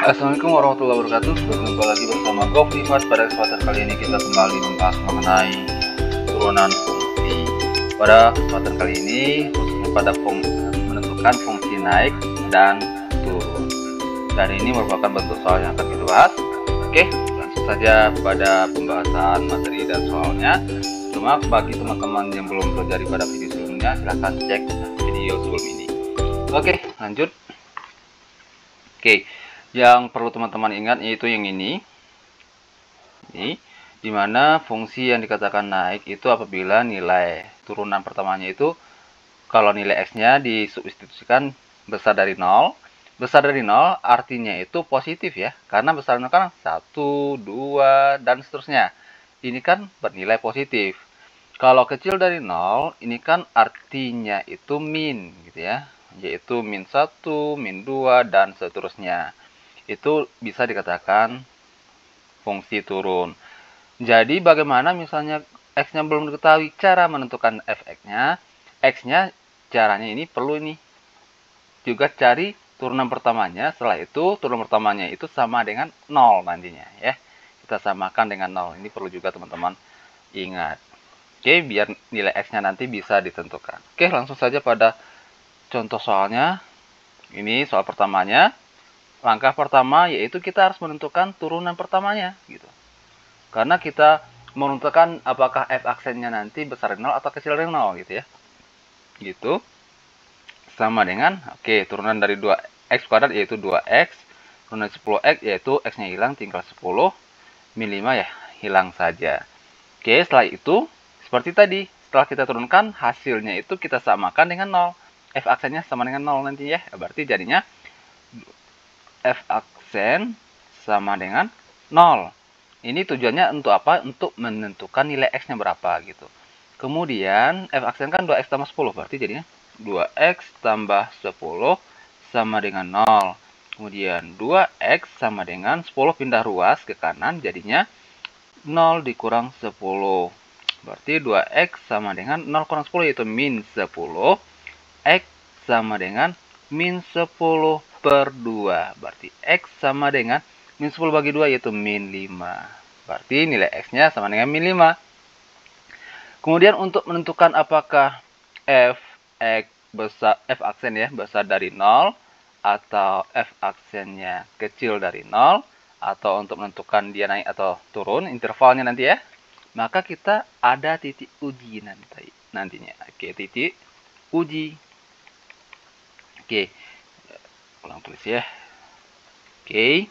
Assalamualaikum warahmatullahi wabarakatuh. Berjumpa lagi bersama Gofrimat. Pada kesempatan kali ini kita kembali membahas mengenai turunan fungsi. Pada kesempatan kali ini khususnya pada menentukan fungsi naik dan turun. Dan ini merupakan bentuk soal yang akan kita bahas. Oke, langsung saja pada pembahasan materi dan soalnya. Cuma bagi teman-teman yang belum pelajari pada video sebelumnya, silahkan cek video sebelum ini. Oke, lanjut. Oke, yang perlu teman-teman ingat yaitu yang ini, dimana fungsi yang dikatakan naik itu apabila nilai turunan pertamanya itu, kalau nilai x-nya disubstitusikan besar dari 0. Besar dari 0 artinya itu positif ya, karena besar 0 kan 1, 2, dan seterusnya. Ini kan bernilai positif. Kalau kecil dari 0, ini kan artinya itu min gitu ya, yaitu min 1, min 2, dan seterusnya. Itu bisa dikatakan fungsi turun. Jadi bagaimana misalnya x-nya belum diketahui, cara menentukan fx-nya, x-nya caranya ini perlu ini juga cari turunan pertamanya. Setelah itu turunan pertamanya itu sama dengan 0 nantinya ya. Kita samakan dengan 0. Ini perlu juga teman-teman ingat. Oke, biar nilai x-nya nanti bisa ditentukan. Oke, langsung saja pada contoh soalnya. Ini soal pertamanya. Langkah pertama yaitu kita harus menentukan turunan pertamanya gitu. Karena kita menentukan apakah f aksennya nanti besar dari 0 atau kecil dari 0 gitu ya. Gitu. Sama dengan turunan dari 2x kuadrat yaitu 2x, turunan 10x yaitu x-nya hilang tinggal 10, min 5 ya hilang saja. Oke, setelah itu seperti tadi, setelah kita turunkan hasilnya itu kita samakan dengan 0. F aksennya sama dengan 0 nanti ya. Berarti jadinya f aksen sama dengan 0. Ini tujuannya untuk apa? Untuk menentukan nilai x-nya berapa gitu. Kemudian f aksen kan 2x tambah 10, berarti jadinya 2x tambah 10 sama dengan 0. Kemudian 2x sama dengan 10 pindah ruas ke kanan, jadinya 0 dikurang 10. Berarti 2x sama dengan 0 kurang 10 yaitu min 10. X sama dengan min 10 per 2. Berarti x sama dengan min 10 bagi 2 yaitu min 5. Berarti nilai x-nya sama dengan min 5. Kemudian untuk menentukan apakah f aksen ya besar dari 0 atau f aksennya kecil dari 0, atau untuk menentukan dia naik atau turun intervalnya nanti ya, maka kita ada titik uji nantinya. Oke, titik uji. Oke, ulang tulis ya. Oke,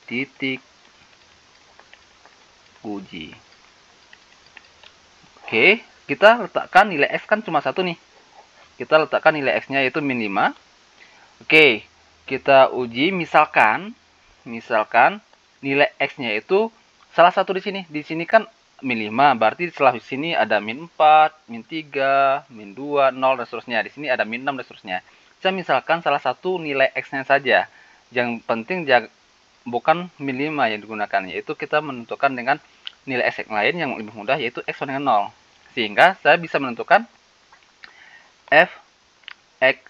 titik uji. Oke, kita letakkan nilai x kan cuma satu nih. Kita letakkan nilai x-nya yaitu min 5. Oke, kita uji misalkan nilai x-nya itu salah satu di sini. Di sini kan min 5, berarti setelah di sini ada min 4, min 3, min 2, 0 dan seterusnya. Di sini ada min 6 dan seterusnya. Saya misalkan salah satu nilai x-nya saja. Yang penting bukan min 5 yang digunakan, yaitu kita menentukan dengan nilai x yang lain yang lebih mudah yaitu x sama dengan 0. Sehingga saya bisa menentukan f x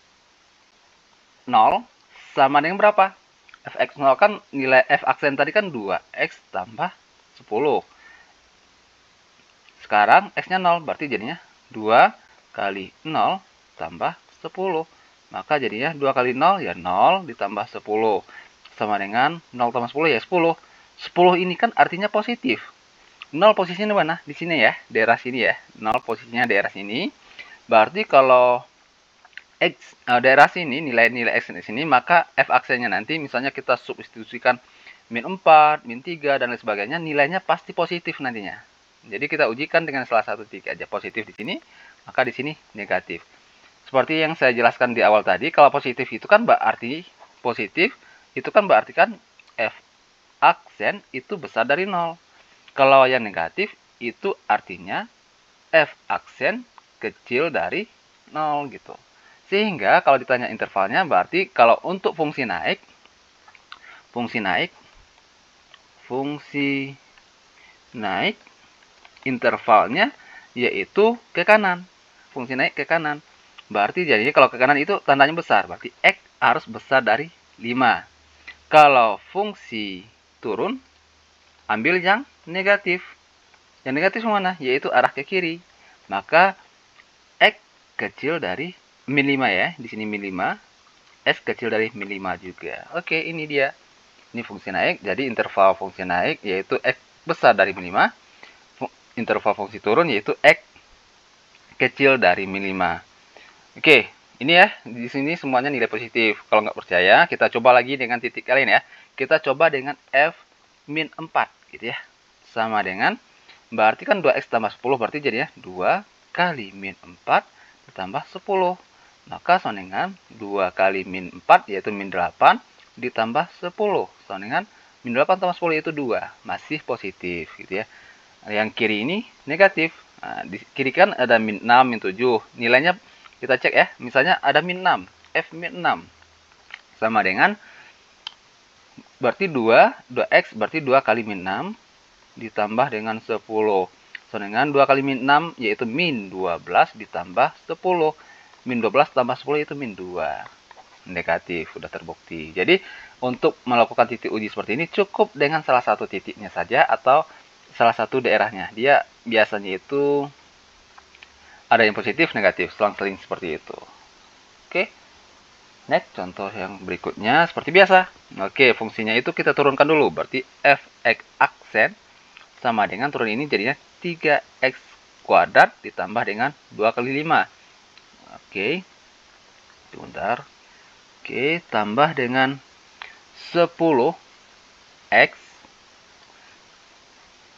0 sama dengan berapa? Fx 0 kan nilai f aksen tadi kan 2x tambah 10. Sekarang x-nya 0, berarti jadinya 2 kali 0 tambah 10. Maka jadinya 2 kali 0 ya 0 ditambah 10. Sama dengan 0 tambah 10 ya 10. 10 ini kan artinya positif. 0 posisinya di mana? Di sini ya, daerah sini ya. 0 posisinya daerah sini. Berarti kalau daerah sini, nilai-nilai x di sini, maka f aksennya nanti misalnya kita substitusikan min 4, min 3, dan lain sebagainya, nilainya pasti positif nantinya. Jadi kita ujikan dengan salah satu titik aja positif di sini, maka di sini negatif. Seperti yang saya jelaskan di awal tadi, kalau positif itu kan berarti positif, itu kan berarti kan f aksen itu besar dari 0. Kalau yang negatif itu artinya f aksen kecil dari 0 gitu. Sehingga kalau ditanya intervalnya berarti kalau untuk fungsi naik intervalnya yaitu ke kanan. Fungsi naik ke kanan. Berarti jadinya kalau ke kanan itu tandanya besar, berarti x harus besar dari 5. Kalau fungsi turun, ambil yang negatif. Yang negatif mana? Yaitu arah ke kiri. Maka X kecil dari min 5 ya. Di sini min 5. S kecil dari min 5 juga. Oke, ini dia. Ini fungsi naik. Jadi interval fungsi naik yaitu X besar dari min 5. Interval fungsi turun yaitu X kecil dari min 5. Oke, ini ya. Di sini semuanya nilai positif. Kalau nggak percaya, kita coba lagi dengan titik lain ya. Kita coba dengan F min 4 gitu ya. Sama dengan, berarti kan 2X tambah 10, berarti jadinya 2 kali min 4 ditambah 10. Maka sama dengan 2 kali min 4 yaitu min 8 ditambah 10. Sama dengan min 8 tambah 10 yaitu 2. Masih positif gitu ya. Yang kiri ini negatif. Nah, di kiri kan ada min 6, min 7. Nilainya kita cek ya. Misalnya ada min 6. F min 6. Sama dengan, berarti 2X berarti 2 kali min 6 ditambah dengan 10. So, dengan 2 kali min 6 yaitu min 12 ditambah 10. Min 12 tambah 10 yaitu min 2. Negatif, sudah terbukti. Jadi, untuk melakukan titik uji seperti ini cukup dengan salah satu titiknya saja atau salah satu daerahnya. Dia biasanya itu ada yang positif, negatif, selang-seling seperti itu. Oke. Next, contoh yang berikutnya seperti biasa. Oke, fungsinya itu kita turunkan dulu. Berarti Fx aksen sama dengan turun ini jadinya 3x kuadrat ditambah dengan 2 kali 5. Oke. Sebentar. Oke, tambah dengan 10x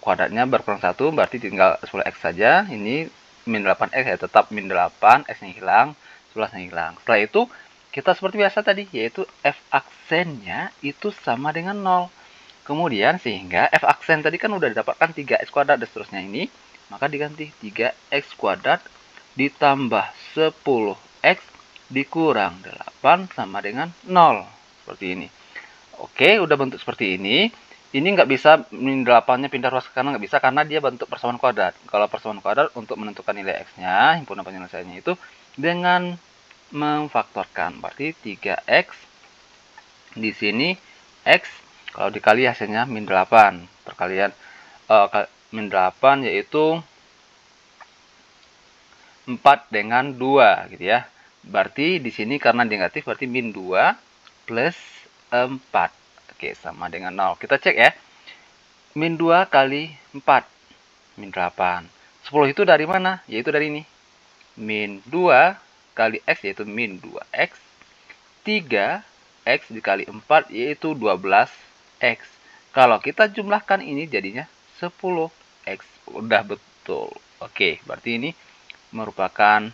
kuadratnya berkurang 1, berarti tinggal 10x saja. Ini min 8x ya, tetap min 8, x-nya hilang, 11-nya hilang. Setelah itu, kita seperti biasa tadi, yaitu f aksennya itu sama dengan 0. Kemudian, sehingga f aksen tadi kan udah didapatkan 3x kuadrat dan seterusnya ini, maka diganti 3x kuadrat ditambah 10x dikurang 8 sama dengan 0. Seperti ini. Oke, udah bentuk seperti ini. Ini nggak bisa min 8-nya pindah ruas ke kanan, nggak bisa karena dia bentuk persamaan kuadrat. Kalau persamaan kuadrat untuk menentukan nilai x-nya, himpunan penyelesaiannya itu dengan memfaktorkan. Berarti 3x di sini x kalau dikali hasilnya min 8. Perkalian min 8 yaitu 4 dengan 2 gitu ya. Berarti di sini karena negatif berarti min 2 plus 4. Oke, sama dengan 0. Kita cek ya. Min 2 kali 4. Min 8. 10 itu dari mana? Yaitu dari ini. Min 2 kali x yaitu min 2x. 3x dikali 4 yaitu 12x. Kalau kita jumlahkan ini jadinya 10x. Udah betul. Oke, berarti ini merupakan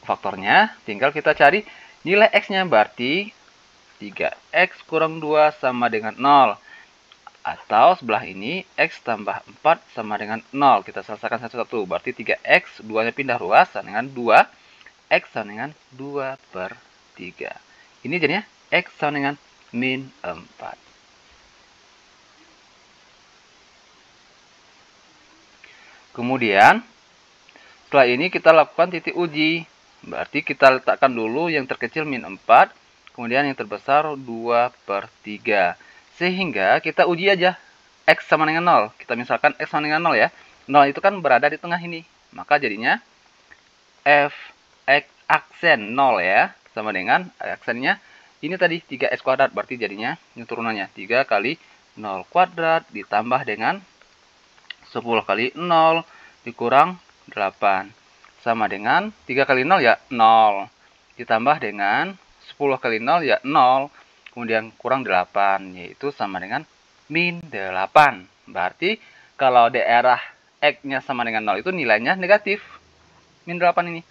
faktornya. Tinggal kita cari nilai x-nya. Berarti 3x kurang 2 sama dengan 0. Atau sebelah ini x tambah 4 sama dengan 0. Kita selesaikan satu-satu. Berarti 3x, 2-nya pindah ruas sama dengan 2. X sama dengan 2 per 3. Ini jadinya x sama dengan min 4. Kemudian, setelah ini kita lakukan titik uji. Berarti kita letakkan dulu yang terkecil min 4. Kemudian yang terbesar 2 per 3. Sehingga kita uji aja. X sama dengan 0. Kita misalkan X sama dengan 0 ya. 0 itu kan berada di tengah ini. Maka jadinya F X aksen 0 ya. Sama dengan aksennya ini tadi 3x kuadrat. Berarti jadinya ini turunannya 3 kali 0 kuadrat ditambah dengan 10 kali 0 dikurang 8. Sama dengan 3 kali 0 ya 0. Ditambah dengan 10 kali 0 ya 0. Kemudian kurang 8. Yaitu sama dengan min 8. Berarti kalau daerah X-nya sama dengan 0 itu nilainya negatif. Min 8 ini.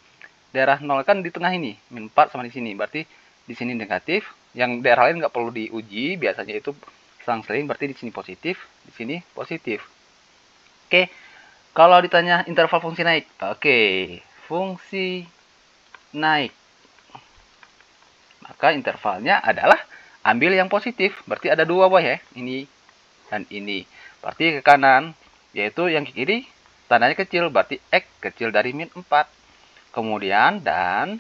Daerah 0 kan di tengah ini. Min 4 sama di sini. Berarti di sini negatif. Yang daerah lain nggak perlu diuji. Biasanya itu selang-seling. Berarti di sini positif. Di sini positif. Oke. Kalau ditanya interval fungsi naik. Oke. Fungsi naik. Maka intervalnya adalah ambil yang positif. Berarti ada dua buah ya. Ini dan ini. Berarti ke kanan. Yaitu yang ke kiri. Tandanya kecil. Berarti X kecil dari min 4. Kemudian dan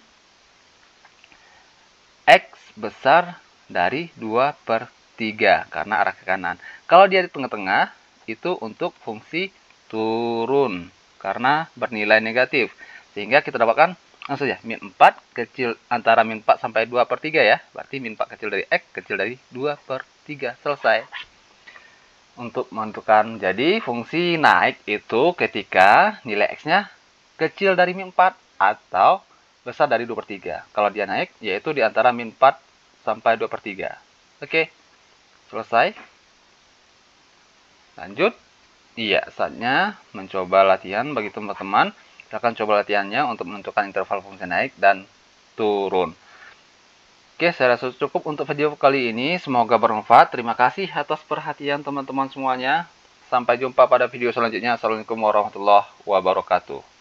X besar dari 2/3 karena arah ke kanan. Kalau dia di tengah-tengah, itu untuk fungsi turun karena bernilai negatif. Sehingga kita dapatkan langsung saja min 4 kecil antara min 4 sampai 2/3 ya. Berarti min 4 kecil dari X kecil dari 2/3. Selesai. Untuk menentukan, jadi fungsi naik itu ketika nilai X-nya kecil dari min 4 atau besar dari 2/3. Kalau dia naik, yaitu di antara min 4 sampai 2/3. Oke, selesai. Lanjut. Iya, saatnya mencoba latihan bagi teman-teman. Silahkan coba latihannya untuk menentukan interval fungsi naik dan turun. Oke, saya rasa cukup untuk video kali ini. Semoga bermanfaat. Terima kasih atas perhatian teman-teman semuanya. Sampai jumpa pada video selanjutnya. Assalamualaikum warahmatullahi wabarakatuh.